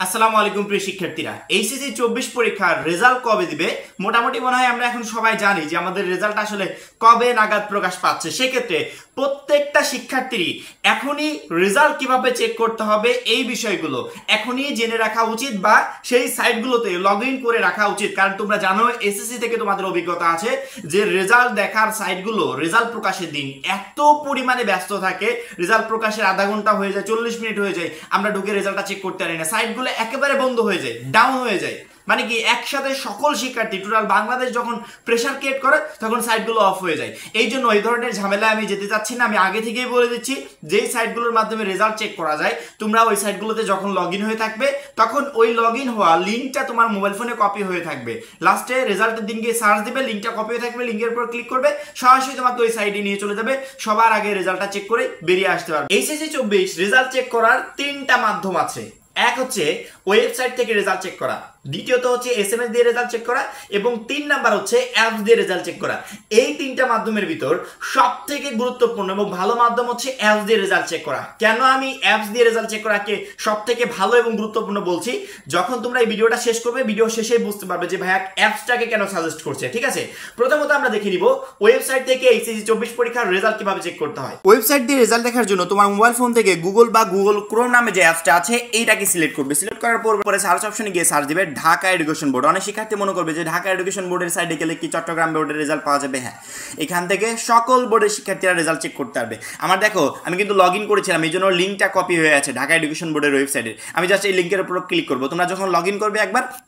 আসসালামু আলাইকুম প্রিয় শিক্ষার্থীরা, এইচএসসি 24 পরীক্ষার রেজাল্ট কবে দিবে? মোটামুটি মনে হয় আমরা এখন সবাই জানি যে আমাদের রেজাল্ট আসলে কবে নাগাদ প্রকাশ পাচ্ছে। সেক্ষেত্রে প্রত্যেকটা শিক্ষার্থীরই এখনই রেজাল্ট কিভাবে চেক করতে হবে এই বিষয়গুলো এখনই জেনে রাখা উচিত বা সেই সাইটগুলোতে লগ ইন করে রাখা উচিত। কারণ তোমরা জানো এসএসসি থেকে তোমাদের অভিজ্ঞতা আছে যে রেজাল্ট দেখার সাইটগুলো রেজাল্ট প্রকাশের দিন এত পরিমাণে ব্যস্ত থাকে, রেজাল্ট প্রকাশের আধা ঘন্টা হয়ে যায়, 40 মিনিট হয়ে যায়, আমরা ঢুকে রেজাল্টটা চেক করতে পারি না, সাইটগুলো একেবারে বন্ধ হয়ে যায়, ডাউন হয়ে যায়। মানে কি একসাথে সকল শিক্ষার্থী টোটাল বাংলাদেশ যখন প্রেসার ক্রিয়েট করে তখন সাইটগুলো অফ হয়ে যায়। এই জন্য এই ধরনের ঝামেলায় আমি যেতে চাচ্ছি না। আমি আগে থেকেই বলে দিচ্ছি যেই সাইটগুলোর মাধ্যমে রেজাল্ট চেক করা যায় তোমরা ওই সাইটগুলোতে যখন লগ ইন হয়ে থাকবে তখন ওই লগ ইন হওয়া লিঙ্কটা তোমার মোবাইল ফোনে কপি হয়ে থাকবে। লাস্টে রেজাল্টের দিন গিয়ে সার্চ দিবে, লিঙ্কটা কপি হয়ে থাকবে, লিঙ্কের উপর ক্লিক করবে, সরাসরি তোমাকে ওই সাইটে নিয়ে চলে যাবে। সবার আগে রেজাল্টটা চেক করে বেরিয়ে আসতে পারবে। এইচএসসি 24 রেজাল্ট চেক করার তিনটা মাধ্যম আছে। এক হচ্ছে ওয়েবসাইট থেকে রেজাল্ট চেক করা, দ্বিতীয়ত হচ্ছে এসএমএস দিয়ে রেজাল্ট চেক করা, এবং 3 নাম্বার হচ্ছে অ্যাপস দিয়ে রেজাল্ট চেক করা। এই তিনটা মাধ্যমের ভিতর সবথেকে গুরুত্বপূর্ণ এবং ভালো মাধ্যম হচ্ছে অ্যাপস দিয়ে রেজাল্ট চেক করা। কেন আমি অ্যাপস দিয়ে রেজাল্ট চেক করাকে সবথেকে ভালো এবং গুরুত্বপূর্ণ বলছি, যখন তোমরা এই ভিডিওটা শেষ করবে ভিডিও শেষেই বুঝতে পারবে যে ভাইয়া অ্যাপসটাকে কেন সাজেস্ট করছে। ঠিক আছে, প্রথমত আমরা দেখে নিব ওয়েবসাইট থেকে এইচএসসি 24 পরীক্ষার রেজাল্ট কিভাবে চেক করতে হয়। ওয়েবসাইট দিয়ে রেজাল্ট দেখার জন্য তোমার মোবাইল ফোন থেকে গুগল বা গুগল ক্রোম নামে যে অ্যাপসটা আছে এইটাকে সিলেক্ট করবে। সিলেক্ট করার পরে সার্চ অপশনে গিয়ে সার্চ দিবে ঢাকা এডুকেশন বোর্ড। অনেক শিক্ষার্থী মনে করবে যে ঢাকা এডুকেশন বোর্ডের সাইডে গেলে কি চট্টগ্রাম বোর্ডের রেজাল্ট পাওয়া যাবে? হ্যাঁ, এখান থেকে সকল বোর্ডের শিক্ষার্থীরা রেজাল্ট চেক করতে পারবে। আমার দেখো আমি কিন্তু লগ ইন করেছিলাম, এই জন্য লিঙ্কটা কপি হয়ে আছে ঢাকা এডুকেশন বোর্ডের ওয়েবসাইটে। আমি জাস্ট এই লিঙ্কের উপর ক্লিক করবো। তোমরা যখন লগ ইন করবে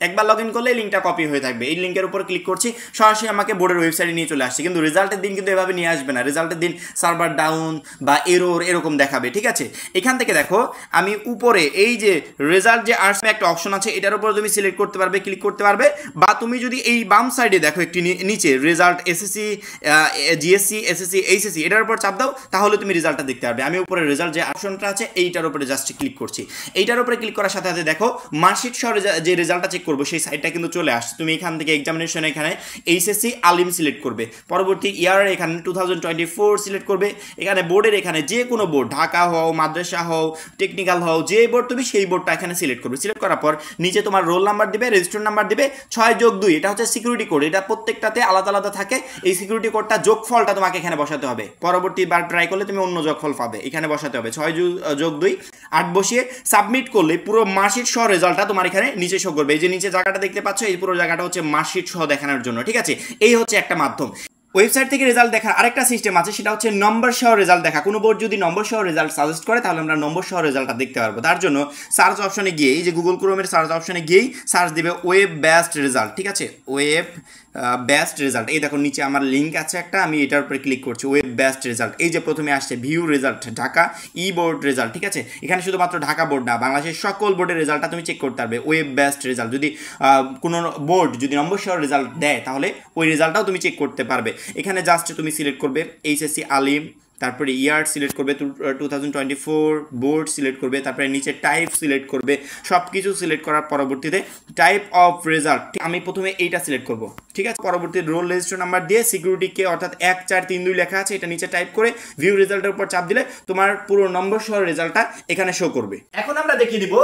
একবার লগ ইন করলে লিঙ্কটা কপি হয়ে থাকবে। এই লিঙ্কের উপর ক্লিক করছি, সরাসরি আমাকে বোর্ডের ওয়েবসাইটে নিয়ে চলে আসছে। কিন্তু রেজাল্টের দিন কিন্তু এভাবে নিয়ে আসবে না। রেজাল্টের দিন সার্ভার ডাউন বা এরর এরকম দেখাবে। ঠিক আছে, এখান থেকে দেখো আমি উপরে এই যে রেজাল্ট যে আসবে একটা অপশন আছে, এটার উপর তুমি সিলেক্ট করতে পারবে, ক্লিক করতে পারবে। বা তুমি যদি এই বাম সাইডে দেখো একটি নিচে result SSC GSC SSC HSC এটার উপর চাপ দাও, তাহলে তুমি রেজাল্টটা দেখতে পারবে। আমি উপরে রেজাল্ট যে অপশনটা আছে এইটার উপরে জাস্ট ক্লিক করছি। এইটার উপরে ক্লিক করার সাথে সাথে দেখো মার্কশিট সহ যে রেজাল্টটা চেক করবো সেই সাইটটা কিন্তু চলে আসছে। তুমি এখান থেকে এক্সামিনেশন এখানে এইচএসসি আলিম সিলেক্ট করবে, পরবর্তী ইয়ার এখানে 2024 সিলেক্ট করবে। এখানে বোর্ডের এখানে যে কোনো বোর্ড, ঢাকা হও, মাদ্রাসা হও, টেকনিক্যাল হও, যে বোর্ড তুমি সেই বোর্ডটা এখানে সিলেক্ট করবে। সিলেক্ট করার পর নিচে তোমার রোল নাম্বার দিবে, রেজিস্টার নাম্বার দিবে, 6+2 এটা হচ্ছে সিকিউরিটি কোড। এটা প্রত্যেকটাতে আলাদা আলাদা থাকে। এই সিকিউরিটি কোডটা যোগফলটা তোমাকে এখানে বসাতে হবে। পরবর্তীবার ট্রাই করলে তুমি অন্য যোগফল পাবে, এখানে বসাতে হবে 6+2 8 বসিয়ে সাবমিট করলে পুরো মার্কশিট সহ রেজাল্টটা তোমার এখানে নিচে শো করবে। এই যে নিচে জায়গাটা দেখতে পাচ্ছ, এই পুরো জায়গাটা হচ্ছে মার্কশিট সহ দেখানোর জন্য। ঠিক আছে, এই হচ্ছে একটা মাধ্যম। ওয়েবসাইট থেকে রেজাল্ট দেখার আরেকটা সিস্টেম আছে, সেটা হচ্ছে নম্বর সহ রেজাল্ট দেখা। কোনো বোর্ড যদি নম্বর সহ রেজাল্ট সাজেস্ট করে তাহলে আমরা নম্বর সহ রেজাল্টটা দেখতে পারবো। তার জন্য সার্চ অপশনে গিয়ে এই যে গুগল ক্রোমের সার্চ অপশনে গিয়েই সার্চ দিবে ওয়েব বেস্ট রেজাল্ট। ঠিক আছে, ওয়েব বেস্ট রেজাল্ট। এই দেখো নিচে আমার লিঙ্ক আছে একটা, আমি এটার উপরে ক্লিক করছি, ওয়েব বেস্ট রেজাল্ট। এই যে প্রথমে আসছে ভিউ রেজাল্ট ঢাকা ই বোর্ড রেজাল্ট। ঠিক আছে, এখানে শুধুমাত্র ঢাকা বোর্ড না, বাংলাদেশের সকল বোর্ডের রেজাল্টটা তুমি চেক করতে পারবে। ওয়েব বেস্ট রেজাল্ট যদি কোনো বোর্ড যদি নম্বর সহ রেজাল্ট দেয় তাহলে ওই রেজাল্টটাও তুমি চেক করতে পারবে। এখানে জাস্ট তুমি সিলেক্ট করবে এইচএসসি আলিম, তারপরে ইয়ার সিলেক্ট করবে 2024, বোর্ড সিলেক্ট করবে, তারপরে নিচে টাইপ সিলেক্ট করবে। সব কিছু সিলেক্ট করার পরবর্তীতে টাইপ অফ রেজাল্ট আমি প্রথমে এইটা সিলেক্ট করব। ঠিক আছে, পরবর্তী রোল রেজিস্টার নাম্বার দিয়ে সিকিউরিটি কে অর্থাৎ 14332 লেখা আছে এটা নিচে টাইপ করে ভিউ রেজাল্টের উপর চাপ দিলে তোমার পুরো নম্বর সহ রেজাল্টটা এখানে শো করবে। এখন আমরা দেখিয়ে দিব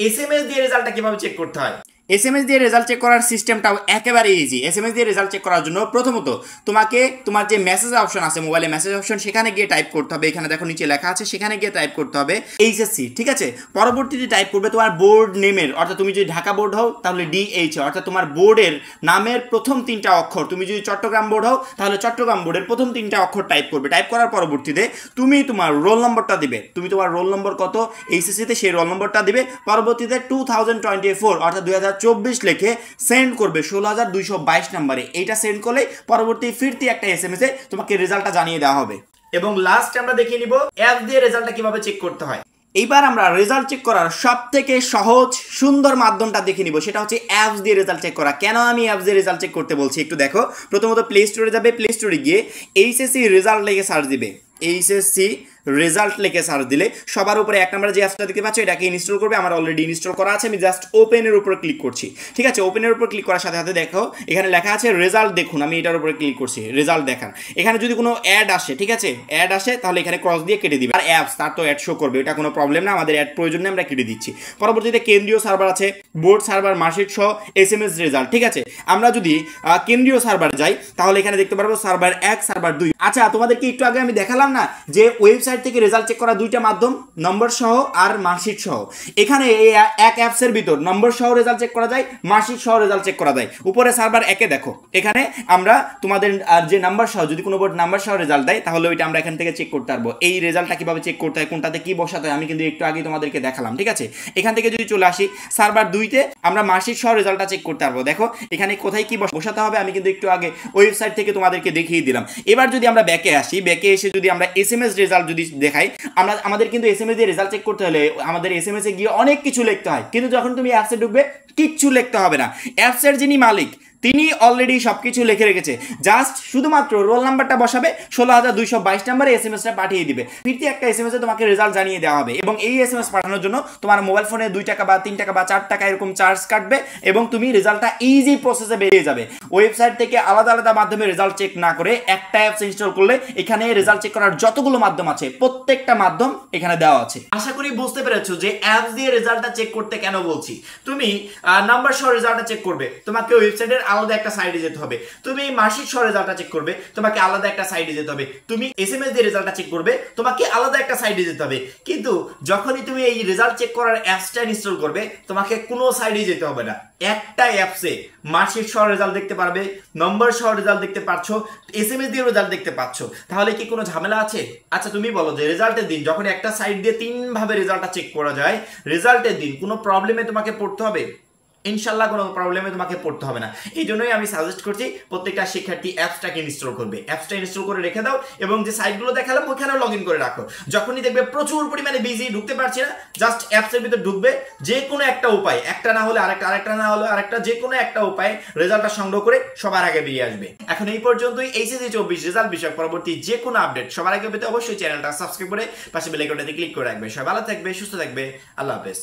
এসএমএস দিয়ে রেজাল্টটা কিভাবে চেক করতে হয়। এসএমএস দিয়ে রেজাল্ট চেক করার সিস্টেমটাও একেবারে ইজি। এসএমএস দিয়ে রেজাল্ট চেক করার জন্য প্রথমত তোমাকে তোমার যে মেসেজ অপশন আছে, মোবাইলে মেসেজ অপশন, সেখানে গিয়ে টাইপ করতে হবে। এখানে দেখো নিচে লেখা আছে, সেখানে গিয়ে টাইপ করতে হবে এইচএসসি। ঠিক আছে, পরবর্তীতে টাইপ করবে তোমার বোর্ড নেমের, অর্থাৎ তুমি যদি ঢাকা বোর্ড হও তাহলে ডিএইচ, অর্থাৎ তোমার বোর্ডের নামের প্রথম 3টা অক্ষর। তুমি যদি চট্টগ্রাম বোর্ড হও তাহলে চট্টগ্রাম বোর্ডের প্রথম 3টা অক্ষর টাইপ করবে। টাইপ করার পরবর্তীতে তুমি তোমার রোল নম্বরটা দিবে। তুমি তোমার রোল নম্বর কত এইচএসসিতে সেই রোল নম্বরটা দিবে। পরবর্তীতে 2024 অর্থাৎ 2024 লিখে সেন্ড করবে 16222 নম্বরে। এইটা সেন্ড করলে পরবর্তী ফিরতি একটা এসএমএসে তোমাকে রেজাল্টটা জানিয়ে দেওয়া হবে। এবং লাস্ট আমরা দেখিয়ে নিব অ্যাপ দিয়ে রেজাল্টটা কিভাবে চেক করতে হয়। এইবার আমরা রেজাল্ট চেক করার সব থেকে সহজ সুন্দর মাধ্যমটা দেখে নিব, সেটা হচ্ছে অ্যাপস দিয়ে রেজাল্ট চেক করা। কেন আমি অ্যাপস দিয়ে রেজাল্ট চেক করতে বলছি একটু দেখো। প্রথমত প্লে স্টোরে যাবে, প্লে স্টোরে গিয়ে এইচএসসি রেজাল্ট লিখে সার্চ দিবে, এইচএসসি রেজাল্ট লিখে সার্চ দিলে সবার উপরে 1 নম্বরে যে অ্যাপসটা দেখতে পাচ্ছ এটাকে ইনস্টল করবে। আমার অলরেডি ইনস্টল করা আছে, আমি জাস্ট ওপেনের উপর ক্লিক করছি। ঠিক আছে, ওপেনের উপর ক্লিক করার সাথে সাথে দেখো এখানে লেখা আছে রেজাল্ট দেখুন, আমি এটার উপরে ক্লিক করছি রেজাল্ট দেখান। এখানে যদি কোনো অ্যাড আসে, ঠিক আছে, অ্যাড আসে তাহলে এখানে ক্রস দিয়ে কেটে দিবে। আর অ্যাপস তার তো অ্যাড শো করবে, এটা কোনো প্রবলেম না, আমাদের অ্যাড প্রয়োজন নেই, আমরা কেটে দিচ্ছি। পরবর্তীতে কেন্দ্রীয় সার্ভার আছে, বোর্ড সার্ভার, মার্কশিট সহ SMS রেজাল্ট। ঠিক আছে, আমরা যদি কেন্দ্রীয় সার্ভার যাই তাহলে এখানে দেখতে পারবো সার্ভার 1 সার্ভার 2। আচ্ছা, তোমাদেরকে একটু আগে আমি দেখালাম না যে ওয়েবসাইট থেকে রেজাল্ট চেক করা দুইটা মাধ্যম, নম্বর সহ আর মার্কশিট সহ। এখানে এই এক অ্যাপসের ভিতর নম্বর সহ রেজাল্ট চেক করা যায়, মার্কশিট সহ রেজাল্ট চেক করা যায়। উপরে সার্ভার 1-এ দেখো, এখানে আমরা তোমাদের যে নাম্বার সহ, যদি কোনো বোর্ড নাম্বার সহ রেজাল্ট দেয় তাহলে ওইটা আমরা এখান থেকে চেক করতে পারবো। এই রেজাল্টটা কিভাবে চেক করতে হয়, কোনটাতে কি বসাতে হয় আমি কিন্তু একটু আগে তোমাদেরকে দেখালাম। ঠিক আছে, এখান থেকে যদি চলে আসি সার্ভার 2-তে আমরা মার্কশিট সহ রেজাল্টটা চেক করতে পারবো। দেখো এখানে কোথায় কি বসাতে হবে আমি কিন্তু একটু আগে ওয়েবসাইট থেকে তোমাদেরকে দেখিয়ে দিলাম। এবার যদি আমরা ব্যাকে আসি, ব্যাকে এসে যদি আমরা SMS রেজাল্ট যদি দেখাই, আমাদের কিন্তু SMS দিয়ে রেজাল্ট চেক করতে হলে আমাদের SMS এ গিয়ে অনেক কিছু লিখতে হয়, কিন্তু যখন তুমি অ্যাপসে ঢুকবে কিচ্ছু লিখতে হবে না। অ্যাপসের যিনি মালিক তিনি অলরেডি সবকিছু লিখে রেখেছে, জাস্ট শুধুমাত্র রোল নাম্বারটা বসাবে, 16,222 নম্বরে SMS-টা পাঠিয়ে দিবে। ফিরতি একটা SMS-এ তোমাকে রেজাল্ট জানিয়ে দেওয়া হবে এবং এই SMS পাঠানোর জন্য তোমার মোবাইল ফোনে 2 টাকা বা 3 টাকা বা 4 টাকা এরকম চার্জ কাটবে এবং তুমি রেজাল্টটা ইজি প্রসেসে বেরিয়ে যাবে। ওয়েবসাইট থেকে আলাদা আলাদা মাধ্যমে রেজাল্ট চেক না করে একটা অ্যাপস ইনস্টল করলে এখানে রেজাল্ট চেক করার যতগুলো মাধ্যম আছে প্রত্যেকটা মাধ্যম এখানে দেওয়া আছে। আশা করি বুঝতে পেরেছো যে অ্যাপস দিয়ে রেজাল্টটা চেক করতে কেন বলছি। তুমি নাম্বার সহ রেজাল্টটা চেক করবে, তোমাকে ওয়েবসাইটের আলাদা একটা সাইডে যেতে হবে। তুমি মার্কশিট সহ রেজাল্টটা চেক করবে, তোমাকে আলাদা একটা সাইডে যেতে হবে। তুমি SMS দিয়ে রেজাল্টটা চেক করবে, তোমাকে আলাদা একটা সাইডে যেতে হবে। কিন্তু যখনই তুমি এই রেজাল্ট চেক করার অ্যাপসটা ইনস্টল করবে তোমাকে কোনো সাইডে যেতে হবে না, একটা অ্যাপসে মার্কশিট সহ রেজাল্ট দেখতে পারবে, নম্বর সহ রেজাল্ট দেখতে পাচ্ছ, SMS দিয়ে রেজাল্ট দেখতে পাচ্ছ। তাহলে কি কোনো ঝামেলা আছে? আচ্ছা তুমি বলো যে রেজাল্টের দিন যখন একটা সাইড দিয়ে 3 ভাবে রেজাল্টটা চেক করা যায়, রেজাল্টের দিন কোনো প্রবলেমে তোমাকে পড়তে হবে? ইনশাল্লাহ কোনো প্রবলেমে তোমাকে পড়তে হবে না। এই জন্যই আমি সাজেস্ট করছি প্রত্যেকটা শিক্ষার্থী অ্যাপসটাকে ইনস্টল করবে। অ্যাপসটা ইনস্টল করে রেখে দাও এবং যে সাইটগুলো দেখালাম ওইখানেও লগ ইন করে রাখো। যখনই দেখবে প্রচুর পরিমাণে বিজি, ঢুকতে পারছি না, জাস্ট অ্যাপসের ভিতর ঢুকবে, যে কোনো একটা উপায়, একটা না হলে আরেকটা, আরেকটা না হলে আরেকটা, যে কোনো একটা উপায়ে রেজাল্টটা সংগ্রহ করে সবার আগে বেরিয়ে আসবে। এখন এই পর্যন্তই HSC 24 রেজাল্ট বিষয়ক পরবর্তী যে কোনো আপডেট সবার আগে পেতে অবশ্যই চ্যানেলটা সাবস্ক্রাইব করে পাশে বেল আইকনটাতে ক্লিক করে রাখবে। সবাই ভালো থাকবে, সুস্থ থাকবে, আল্লাহ হাফেজ।